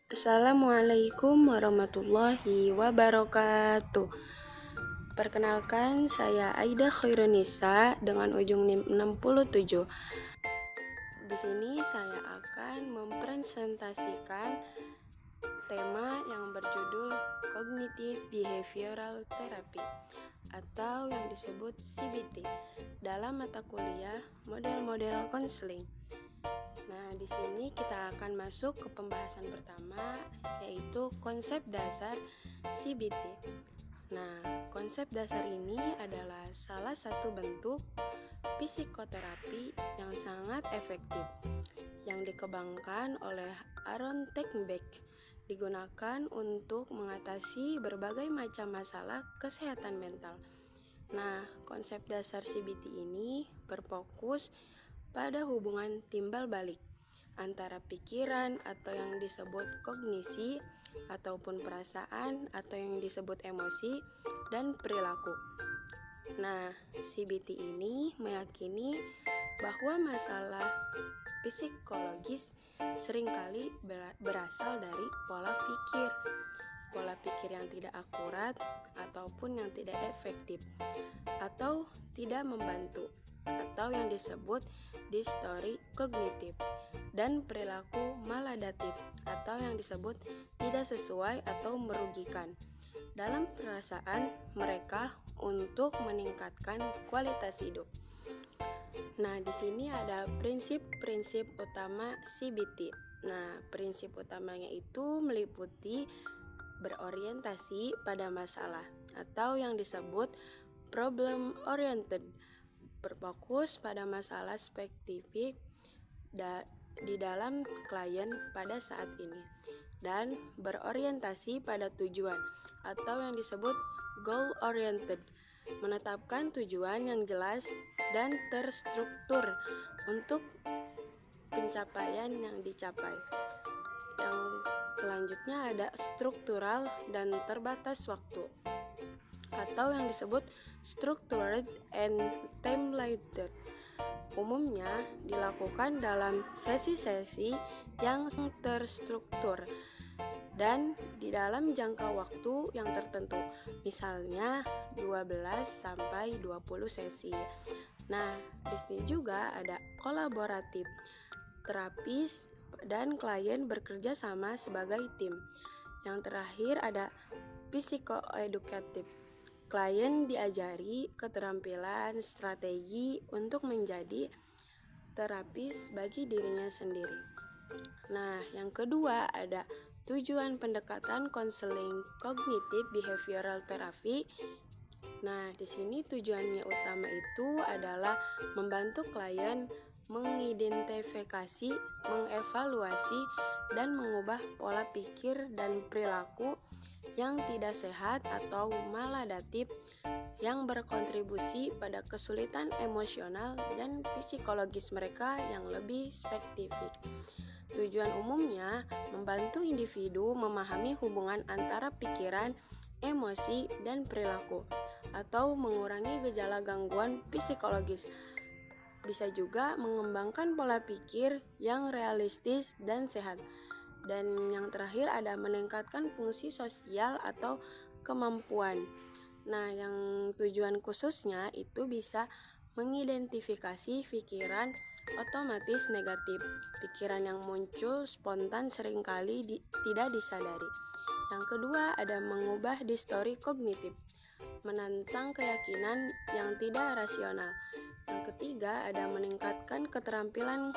Assalamualaikum warahmatullahi wabarakatuh. Perkenalkan, saya Aida Khairunisa dengan ujung NIM 67. Di sini saya akan mempresentasikan tema yang berjudul Cognitive Behavioral Therapy atau yang disebut CBT dalam mata kuliah model-model konseling. Nah, di sini kita akan masuk ke pembahasan pertama, yaitu konsep dasar CBT. Nah, konsep dasar ini adalah salah satu bentuk psikoterapi yang sangat efektif yang dikembangkan oleh Aaron Techbeck, digunakan untuk mengatasi berbagai macam masalah kesehatan mental. Nah, konsep dasar CBT ini berfokus pada hubungan timbal balik antara pikiran atau yang disebut kognisi ataupun perasaan atau yang disebut emosi dan perilaku. Nah, CBT ini meyakini bahwa masalah psikologis seringkali berasal dari pola pikir yang tidak akurat ataupun yang tidak efektif atau tidak membantu, atau yang disebut distori kognitif, dan perilaku maladatif atau yang disebut tidak sesuai atau merugikan dalam perasaan mereka untuk meningkatkan kualitas hidup. Nah, di sini ada prinsip-prinsip utama CBT. Nah, prinsip utamanya itu meliputi berorientasi pada masalah atau yang disebut problem oriented, berfokus pada masalah spesifik di dalam klien pada saat ini, dan berorientasi pada tujuan atau yang disebut goal oriented, menetapkan tujuan yang jelas dan terstruktur untuk pencapaian yang dicapai. Yang selanjutnya ada struktural dan terbatas waktu atau yang disebut structured and time-limited. Umumnya dilakukan dalam sesi-sesi yang terstruktur dan di dalam jangka waktu yang tertentu, misalnya 12 sampai 20 sesi. Nah, di sini juga ada kolaboratif. Terapis dan klien bekerja sama sebagai tim. Yang terakhir ada psikoedukatif. Klien diajari keterampilan strategi untuk menjadi terapis bagi dirinya sendiri. Nah, yang kedua ada tujuan pendekatan konseling kognitif behavioral therapy. Nah, di sini tujuannya utama itu adalah membantu klien mengidentifikasi, mengevaluasi, dan mengubah pola pikir dan perilaku yang tidak sehat atau maladatif yang berkontribusi pada kesulitan emosional dan psikologis mereka yang lebih spesifik. Tujuan umumnya membantu individu memahami hubungan antara pikiran, emosi, dan perilaku, atau mengurangi gejala gangguan psikologis. Bisa juga mengembangkan pola pikir yang realistis dan sehat. Dan yang terakhir ada meningkatkan fungsi sosial atau kemampuan. Nah, yang tujuan khususnya itu bisa mengidentifikasi pikiran otomatis negatif. Pikiran yang muncul spontan seringkali tidak disadari. Yang kedua ada mengubah distori kognitif, menantang keyakinan yang tidak rasional. Yang ketiga ada meningkatkan keterampilan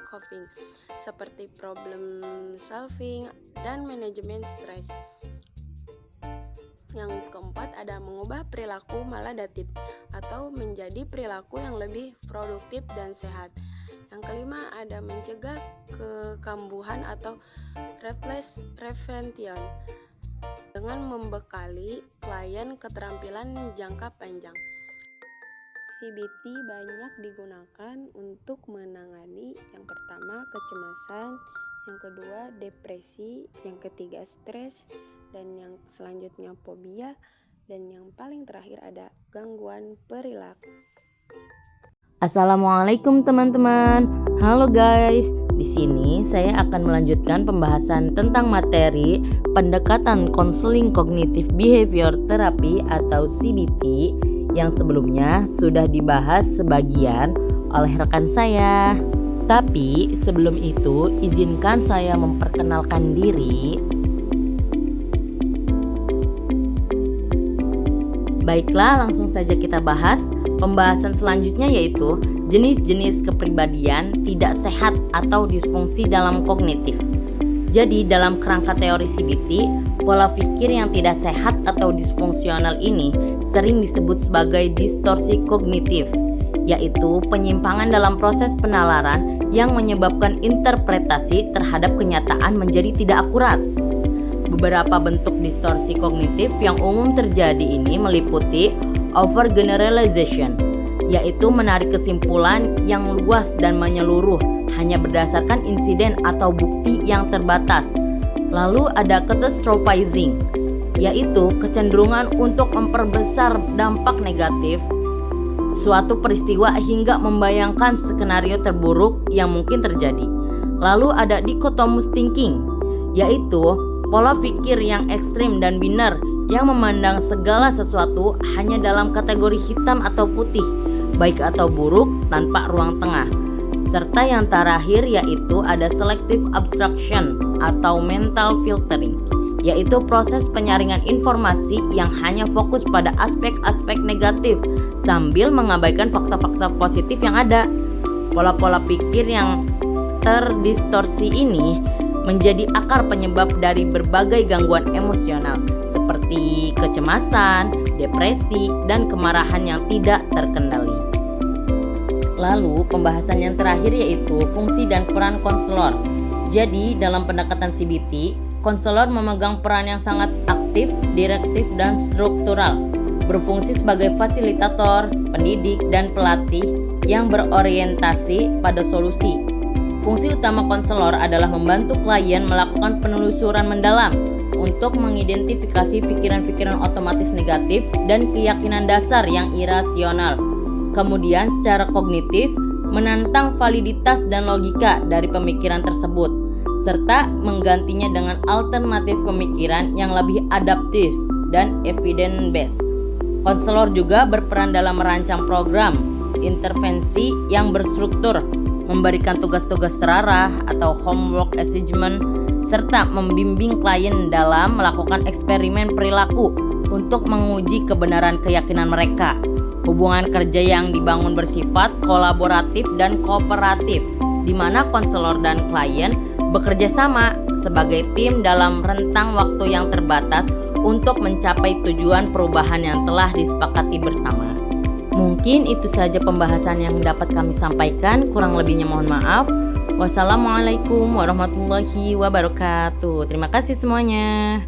coping seperti problem solving dan manajemen stres. Yang keempat ada mengubah perilaku maladatif atau menjadi perilaku yang lebih produktif dan sehat. Yang kelima ada mencegah kekambuhan atau referention dengan membekali klien keterampilan jangka panjang. CBT banyak digunakan untuk menangani yang pertama kecemasan, yang kedua depresi, yang ketiga stres, dan yang selanjutnya fobia, dan yang paling terakhir ada gangguan perilaku. Assalamualaikum teman-teman. Halo guys. Di sini saya akan melanjutkan pembahasan tentang materi pendekatan konseling kognitif behavior therapy atau CBT yang sebelumnya sudah dibahas sebagian oleh rekan saya. Tapi sebelum itu izinkan saya memperkenalkan diri. Baiklah, langsung saja kita bahas. Pembahasan selanjutnya yaitu jenis-jenis kepribadian tidak sehat atau disfungsi dalam kognitif. Jadi dalam kerangka teori CBT, pola pikir yang tidak sehat atau disfungsional ini sering disebut sebagai distorsi kognitif, yaitu penyimpangan dalam proses penalaran yang menyebabkan interpretasi terhadap kenyataan menjadi tidak akurat. Beberapa bentuk distorsi kognitif yang umum terjadi ini meliputi overgeneralization, yaitu menarik kesimpulan yang luas dan menyeluruh hanya berdasarkan insiden atau bukti yang terbatas. Lalu ada catastrophizing, yaitu kecenderungan untuk memperbesar dampak negatif suatu peristiwa hingga membayangkan skenario terburuk yang mungkin terjadi. Lalu ada dichotomous thinking, yaitu pola pikir yang ekstrim dan biner yang memandang segala sesuatu hanya dalam kategori hitam atau putih, baik atau buruk tanpa ruang tengah. Serta yang terakhir yaitu ada selective abstraction atau mental filtering, yaitu proses penyaringan informasi yang hanya fokus pada aspek-aspek negatif sambil mengabaikan fakta-fakta positif yang ada. Pola-pola pikir yang terdistorsi ini menjadi akar penyebab dari berbagai gangguan emosional seperti kecemasan, depresi, dan kemarahan yang tidak terkendali. Lalu pembahasan yang terakhir yaitu fungsi dan peran konselor. Jadi dalam pendekatan CBT, konselor memegang peran yang sangat aktif, direktif, dan struktural, berfungsi sebagai fasilitator, pendidik, dan pelatih yang berorientasi pada solusi. Fungsi utama konselor adalah membantu klien melakukan penelusuran mendalam untuk mengidentifikasi pikiran-pikiran otomatis negatif dan keyakinan dasar yang irasional. Kemudian secara kognitif menantang validitas dan logika dari pemikiran tersebut, serta menggantinya dengan alternatif pemikiran yang lebih adaptif dan evidence based. Konselor juga berperan dalam merancang program intervensi yang berstruktur, memberikan tugas-tugas terarah atau homework assignment, serta membimbing klien dalam melakukan eksperimen perilaku untuk menguji kebenaran keyakinan mereka. Hubungan kerja yang dibangun bersifat kolaboratif dan kooperatif, di mana konselor dan klien bekerja sama sebagai tim dalam rentang waktu yang terbatas untuk mencapai tujuan perubahan yang telah disepakati bersama. Mungkin itu saja pembahasan yang dapat kami sampaikan, kurang lebihnya mohon maaf. Wassalamualaikum warahmatullahi wabarakatuh. Terima kasih semuanya.